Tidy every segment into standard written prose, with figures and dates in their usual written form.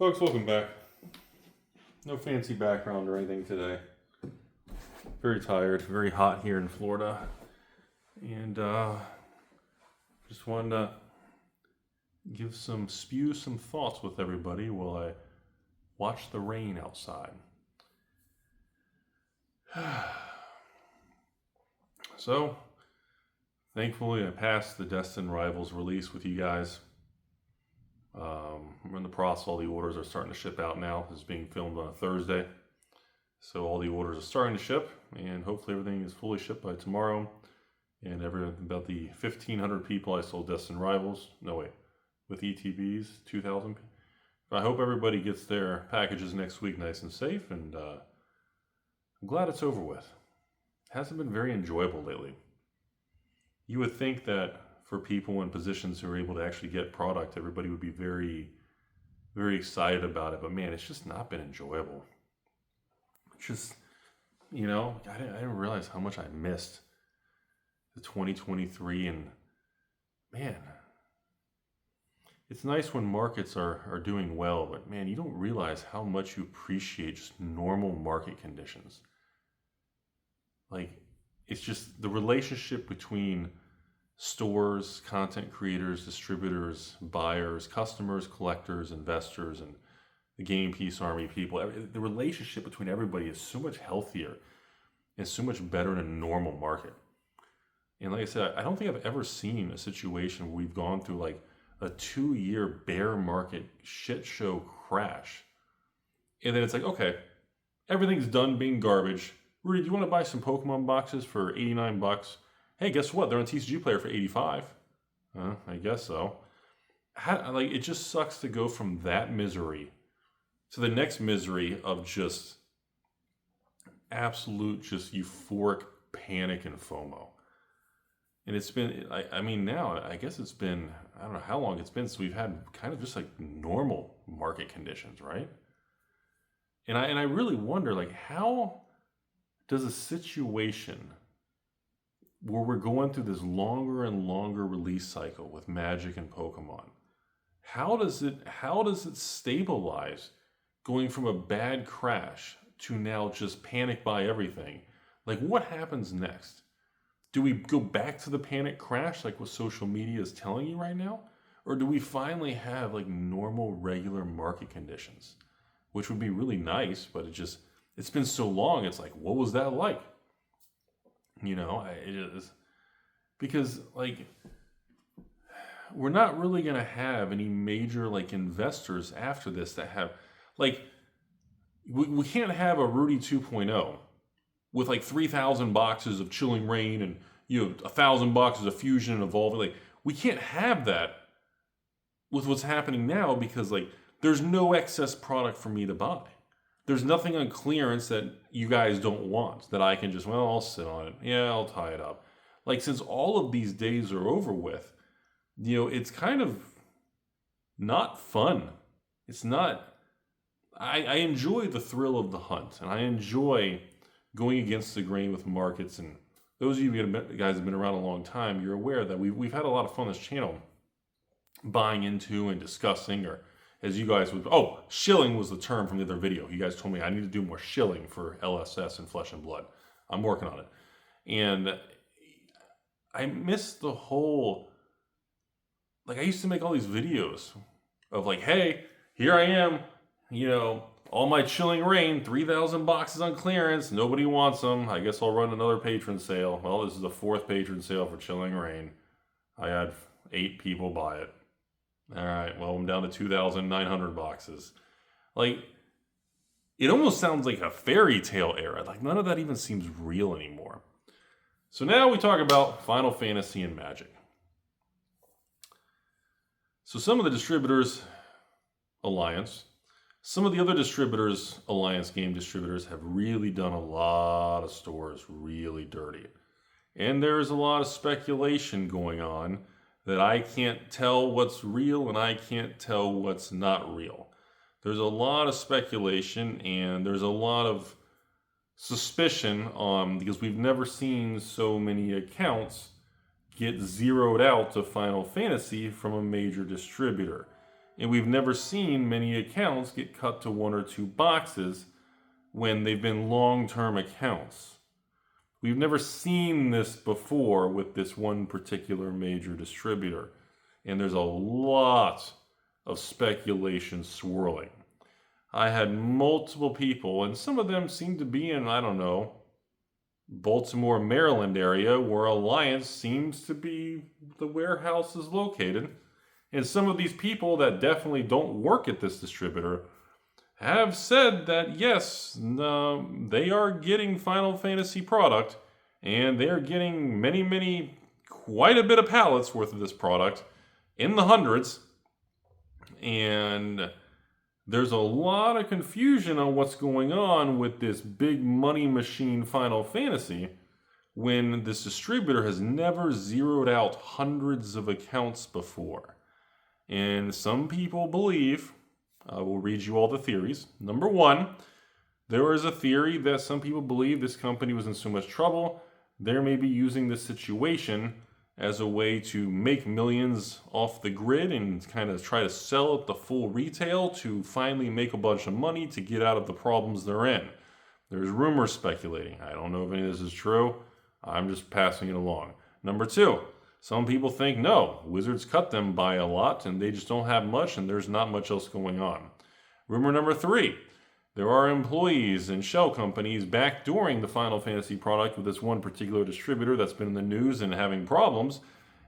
Folks, welcome back. No fancy background or anything today. Very tired, very hot here in Florida. And just wanted to spew some thoughts with everybody while I watch the rain outside. So, thankfully I passed the Destined Rivals release with you guys. We're in the process. All the orders are starting to ship out now. This is being filmed on a Thursday. So all the orders are starting to ship, and hopefully everything is fully shipped by tomorrow. And about the 1,500 people I sold Destined Rivals. No, wait. With ETBs, 2,000. I hope everybody gets their packages next week nice and safe, and I'm glad it's over with. It hasn't been very enjoyable lately. You would think that for people in positions who are able to actually get product, everybody would be very, very excited about it. But man, it's just not been enjoyable. It's just, I didn't realize how much I missed the 2023. And man, it's nice when markets are doing well, but man, you don't realize how much you appreciate just normal market conditions. Like, it's just the relationship between stores, content creators, distributors, buyers, customers, collectors, investors, and the game piece army people. The relationship between everybody is so much healthier and so much better in a normal market. And like I said, I don't think I've ever seen a situation where we've gone through like a 2-year bear market shit show crash. And then it's like, okay, everything's done being garbage. Rudy, do you want to buy some Pokemon boxes for $89? Hey, guess what? They're on TCG Player for $85. I guess so. It just sucks to go from that misery to the next misery of just absolute, just euphoric panic and FOMO. And it's been, now, I guess it's been, I don't know how long it's been since we've had kind of just like normal market conditions, right? And I really wonder, like, how does a situation where we're going through this longer and longer release cycle with Magic and Pokemon, how does it stabilize going from a bad crash to now just panic buy everything? Like, what happens next? Do we go back to the panic crash like what social media is telling you right now? Or do we finally have like normal, regular market conditions? Which would be really nice, but it's been so long, it's like, what was that like? Because like, we're not really going to have any major like investors after this that have like, we can't have a Rudy 2.0 with like 3,000 boxes of Chilling Reign and 1,000 boxes of Fusion and Evolving. Like, we can't have that with what's happening now, because like there's no excess product for me to buy. There's nothing on clearance that you guys don't want that I can just, I'll sit on it. Yeah, I'll tie it up. Like, since all of these days are over with, it's kind of not fun. It's not, I enjoy the thrill of the hunt, and I enjoy going against the grain with markets. And those of you guys have been around a long time, you're aware that we've had a lot of fun on this channel buying into and discussing, or as you guys would, shilling was the term from the other video. You guys told me I need to do more shilling for LSS and Flesh and Blood. I'm working on it. And I miss the whole, like, I used to make all these videos of like, hey, here I am, all my Chilling Reign, 3,000 boxes on clearance. Nobody wants them. I guess I'll run another patron sale. Well, this is the 4th patron sale for Chilling Reign. I had 8 people buy it. All right, well, I'm down to 2,900 boxes. Like, it almost sounds like a fairy tale era. Like, none of that even seems real anymore. So now we talk about Final Fantasy and Magic. So some of the distributors, Alliance, some of the other distributors, Alliance game distributors, have really done a lot of stores really dirty. And there's a lot of speculation going on that I can't tell what's real and I can't tell what's not real. There's a lot of speculation and there's a lot of suspicion because we've never seen so many accounts get zeroed out to Final Fantasy from a major distributor. And we've never seen many accounts get cut to 1 or 2 boxes when they've been long-term accounts. We've never seen this before with this one particular major distributor. And there's a lot of speculation swirling. I had multiple people, and some of them seem to be in, I don't know, Baltimore, Maryland area, where Alliance seems to be the warehouse is located. And some of these people that definitely don't work at this distributor have said that yes, they are getting Final Fantasy product, and they are getting quite a bit of pallets worth of this product, in the hundreds. And there's a lot of confusion on what's going on with this big money machine Final Fantasy when this distributor has never zeroed out hundreds of accounts before. And some people believe, I will read you all the theories. Number one, there is a theory that some people believe this company was in so much trouble, they may be using this situation as a way to make millions off the grid and kind of try to sell it the full retail to finally make a bunch of money to get out of the problems they're in. There's rumors speculating. I don't know if any of this is true. I'm just passing it along. Number two, some people think, no, Wizards cut them by a lot and they just don't have much and there's not much else going on. Rumor number three, there are employees and shell companies backdooring the Final Fantasy product with this one particular distributor that's been in the news and having problems.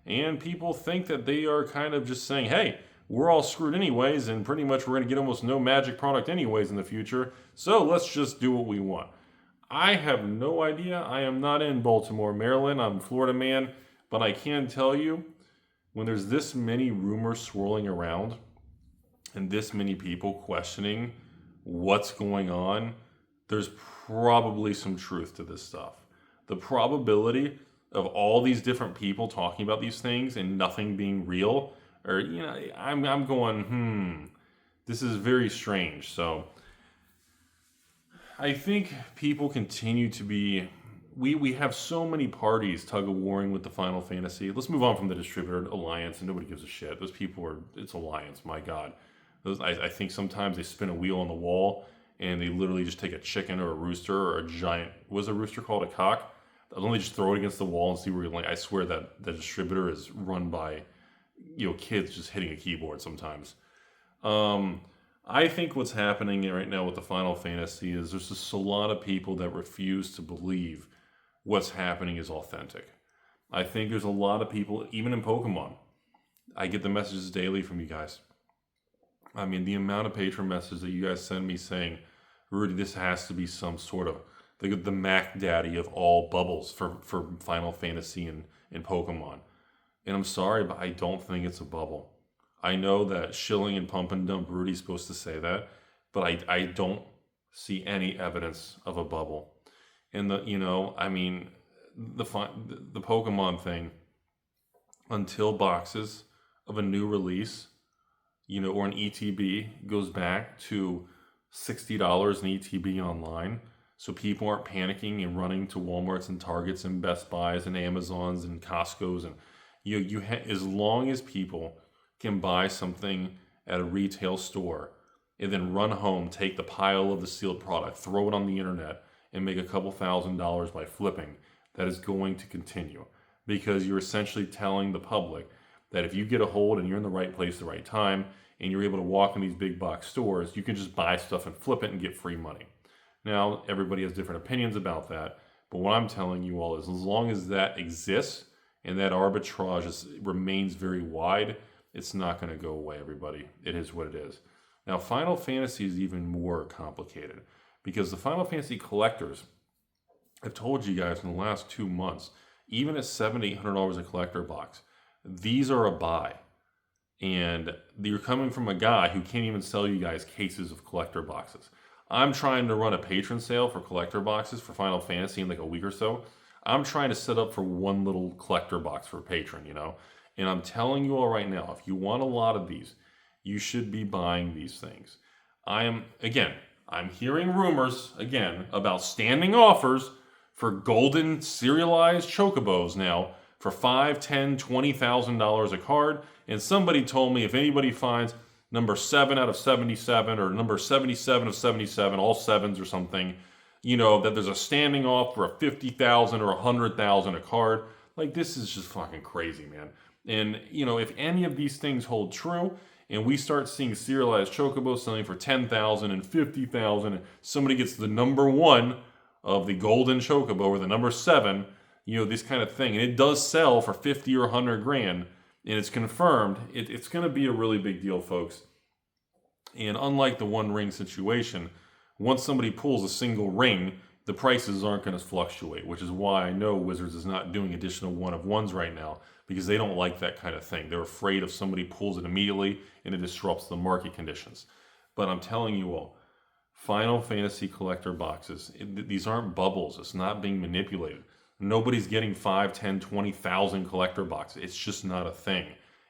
And people think that they are kind of just saying, hey, we're all screwed anyways, and pretty much we're going to get almost no Magic product anyways in the future, so let's just do what we want. I have no idea. I am not in Baltimore, Maryland. I'm a Florida man. But I can tell you, when there's this many rumors swirling around and this many people questioning what's going on, there's probably some truth to this stuff. The probability of all these different people talking about these things and nothing being real, or, you know, I'm going, this is very strange. So I think people continue to be, we have so many parties tug-of-warring with the Final Fantasy. Let's move on from the distributor Alliance, and nobody gives a shit. Those people are, it's Alliance, my God. I think sometimes they spin a wheel on the wall and they literally just take a chicken or a rooster or a giant, was a rooster called a cock? Don't they just throw it against the wall and see where you land? I swear that the distributor is run by, kids just hitting a keyboard sometimes. I think what's happening right now with the Final Fantasy is there's just a lot of people that refuse to believe what's happening is authentic. I think there's a lot of people, even in Pokemon. I get the messages daily from you guys. I mean, the amount of patron messages that you guys send me saying, Rudy, this has to be some sort of the Mac Daddy of all bubbles for Final Fantasy and Pokemon. And I'm sorry, but I don't think it's a bubble. I know that Shilling and Pump and Dump Rudy's supposed to say that, but I don't see any evidence of a bubble. And the Pokemon thing, until boxes of a new release, or an ETB goes back to $60 an ETB online, so people aren't panicking and running to Walmarts and Targets and Best Buys and Amazons and Costco's, and as long as people can buy something at a retail store and then run home, take the pile of the sealed product, throw it on the internet, and make a couple $1,000s by flipping, that is going to continue, because you're essentially telling the public that if you get a hold and you're in the right place at the right time and you're able to walk in these big box stores, you can just buy stuff and flip it and get free money. Now, everybody has different opinions about that, but what I'm telling you all is as long as that exists and that arbitrage remains very wide, it's not going to go away, everybody. It is what it is. Now, Final Fantasy is even more complicated because the Final Fantasy collectors, I've told you guys in the last 2 months, even at $700, $800 a collector box, these are a buy. And you're coming from a guy who can't even sell you guys cases of collector boxes. I'm trying to run a patron sale for collector boxes for Final Fantasy in like a week or so. I'm trying to set up for one little collector box for a patron, And I'm telling you all right now, if you want a lot of these, you should be buying these things. I'm hearing rumors, about standing offers for golden serialized chocobos now for $5,000, $10,000, $20,000 a card. And somebody told me if anybody finds number 7 out of 77 or number 77 of 77, all sevens or something, you know, that there's a standing off for a 50,000 or 100,000 a card. Like, this is just fucking crazy, man. And, you know, if any of these things hold true and we start seeing serialized chocobos selling for 10,000 and 50,000, and somebody gets the number 1 of the golden chocobo or the number 7, you know, this kind of thing, and it does sell for 50 or 100 grand, and it's confirmed, it's going to be a really big deal, folks. And unlike the one ring situation, once somebody pulls a single ring, the prices aren't going to fluctuate, which is why I know Wizards is not doing additional 1-of-1s right now, because they don't like that kind of thing. They're afraid if somebody pulls it immediately and it disrupts the market conditions. But I'm telling you all, Final Fantasy collector boxes, these aren't bubbles. It's not being manipulated. Nobody's getting 5, 10, 20,000 collector boxes. It's just not a thing.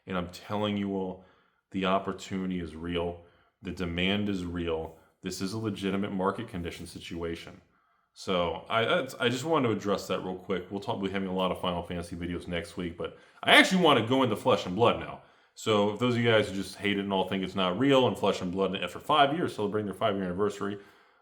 And I'm telling you all, the opportunity is real. The demand is real. This is a legitimate market condition situation. So I just wanted to address that real quick. We'll be having a lot of Final Fantasy videos next week, but I actually want to go into Flesh and Blood now. So if those of you guys who just hate it and all think it's not real, and Flesh and Blood after 5 years celebrating their 5-year anniversary,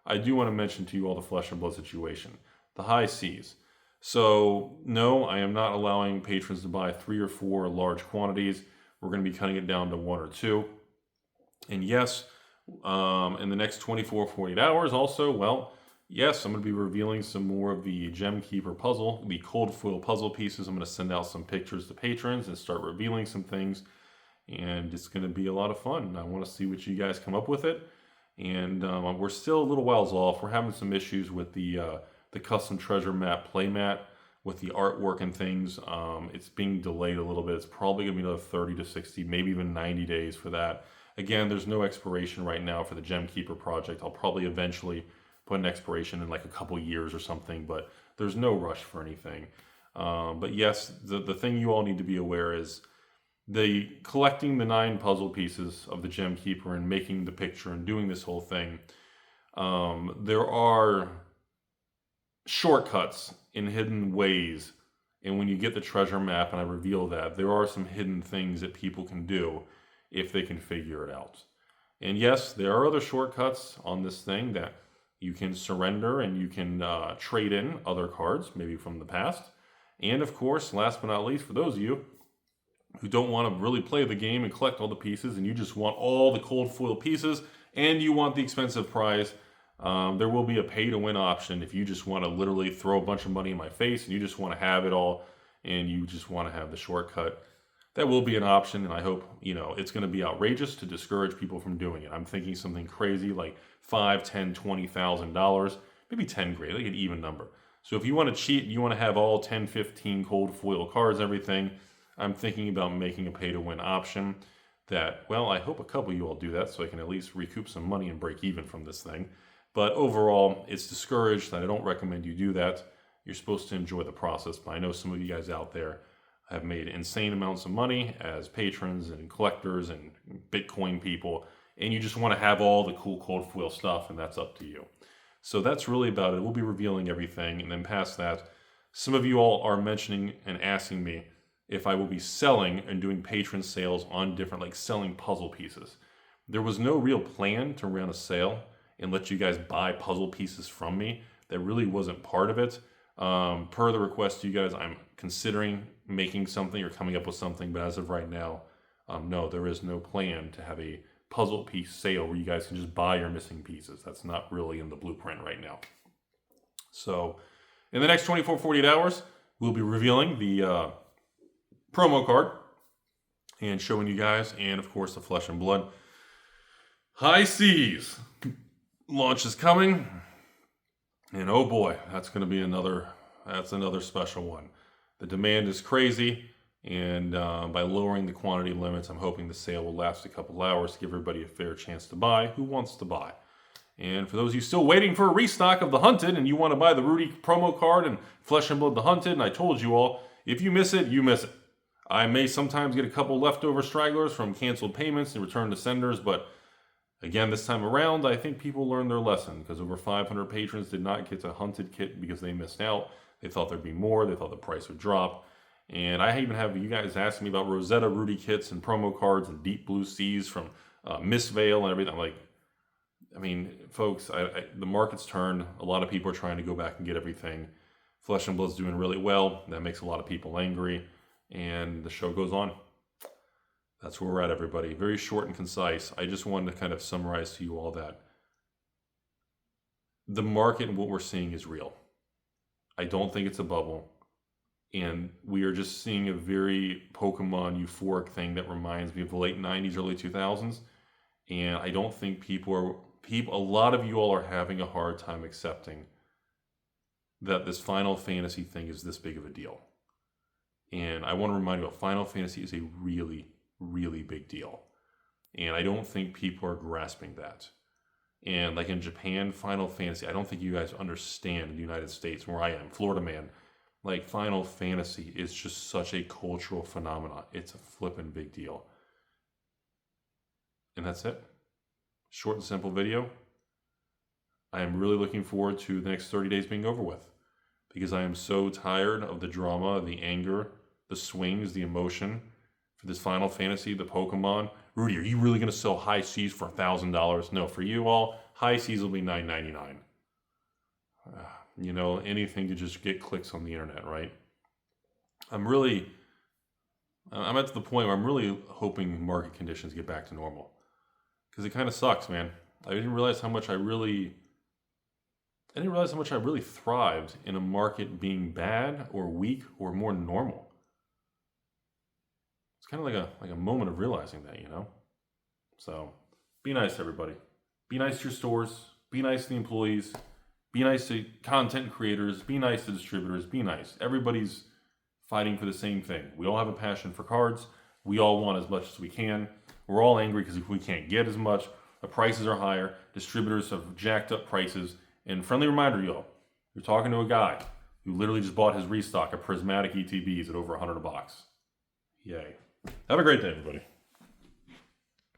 I do want to mention to you all the Flesh and Blood situation. The high seas. So no, I am not allowing patrons to buy 3 or 4 large quantities. We're going to be cutting it down to 1 or 2. And yes, in the next 24, 48 hours also, well, yes, I'm going to be revealing some more of the Gem Keeper puzzle, the cold foil puzzle pieces. I'm going to send out some pictures to patrons and start revealing some things. And it's going to be a lot of fun. I want to see what you guys come up with it. And we're still a little whiles off. We're having some issues with the custom treasure map playmat with the artwork and things. It's being delayed a little bit. It's probably going to be another 30 to 60, maybe even 90 days for that. Again, there's no expiration right now for the Gem Keeper project. I'll probably eventually put an expiration in like a couple years or something, but there's no rush for anything. But yes, the thing you all need to be aware is collecting the 9 puzzle pieces of the Gem Keeper and making the picture and doing this whole thing. There are shortcuts in hidden ways, and when you get the treasure map, and I reveal that, there are some hidden things that people can do if they can figure it out. And yes, there are other shortcuts on this thing that you can surrender and you can trade in other cards, maybe from the past. And of course, last but not least, for those of you who don't want to really play the game and collect all the pieces, and you just want all the cold foil pieces, and you want the expensive prize, there will be a pay-to-win option if you just want to literally throw a bunch of money in my face and you just want to have it all and you just want to have the shortcut. That will be an option, and I hope, you know, it's going to be outrageous to discourage people from doing it. I'm thinking something crazy like $5, $10, $20,000, maybe 10 grand, like an even number. So if you want to cheat, you want to have all 10, 15 cold foil cards, everything, I'm thinking about making a pay-to-win option that, well, I hope a couple of you all do that so I can at least recoup some money and break even from this thing. But overall, it's discouraged, and I don't recommend you do that. You're supposed to enjoy the process, but I know some of you guys out there have made insane amounts of money as patrons and collectors and Bitcoin people, and you just want to have all the cool cold foil stuff, and that's up to you. So that's really about it. We'll be revealing everything, and then past that, some of you all are mentioning and asking me if I will be selling and doing patron sales on different, like selling puzzle pieces. There was no real plan to run a sale and let you guys buy puzzle pieces from me. That really wasn't part of it. Per the request to you guys, I'm considering making something or coming up with something, but as of right now, no, there is no plan to have a puzzle piece sale where you guys can just buy your missing pieces. That's not really in the blueprint right now. So in the next 24, 48 hours, we'll be revealing the promo card and showing you guys, and of course the Flesh and Blood High Seas launch is coming, and oh boy, that's going to be another special one. The demand is crazy, and by lowering the quantity limits, I'm hoping the sale will last a couple hours to give everybody a fair chance to buy who wants to buy. And for those of you still waiting for a restock of the Hunted and you want to buy the Rudy promo card and Flesh and Blood the Hunted, and I told you all, if you miss it, you miss it. I may sometimes get a couple leftover stragglers from canceled payments and return to senders, but again, this time around, I think people learned their lesson because over 500 patrons did not get a Hunted kit because they missed out. They thought there'd be more. They thought the price would drop. And I even have you guys asking me about Rosetta Rudy kits and promo cards and Deep Blue Seas from Miss Veil and everything. I'm like, I mean, folks, the market's turned. A lot of people are trying to go back and get everything. Flesh and Blood's doing really well. That makes a lot of people angry. And the show goes on. That's where we're at, everybody. Very short and concise. I just wanted to kind of summarize to you all that the market and what we're seeing is real. I don't think it's a bubble. And we are just seeing a very Pokemon euphoric thing that reminds me of the late 90s, early 2000s. And I don't think a lot of you all are having a hard time accepting that this Final Fantasy thing is this big of a deal. And I want to remind you, Final Fantasy is a really, really big deal. And I don't think people are grasping that. And like in Japan, Final Fantasy, I don't think you guys understand in the United States, where I am, Florida man, like Final Fantasy is just such a cultural phenomenon. It's a flippin' big deal. And that's it. Short and simple video. I am really looking forward to the next 30 days being over with, because I am so tired of the drama, the anger, the swings, the emotion for this Final Fantasy, the Pokemon. Rudy, are you really going to sell high seas for $1,000? No, for you all, high seas will be $9.99. You know, anything to just get clicks on the internet, right? I'm at the point where I'm really hoping market conditions get back to normal, because it kind of sucks, man. I didn't realize how much I really thrived in a market being bad or weak or more normal. It's kind of like a moment of realizing that, you know? So be nice to everybody. Be nice to your stores. Be nice to the employees. Be nice to content creators. Be nice to distributors. Be nice. Everybody's fighting for the same thing. We all have a passion for cards. We all want as much as we can. We're all angry because we can't get as much. The prices are higher. Distributors have jacked up prices. And friendly reminder, y'all, you're talking to a guy who literally just bought his restock of prismatic ETBs at over $100 a box. Yay. Have a great day, everybody.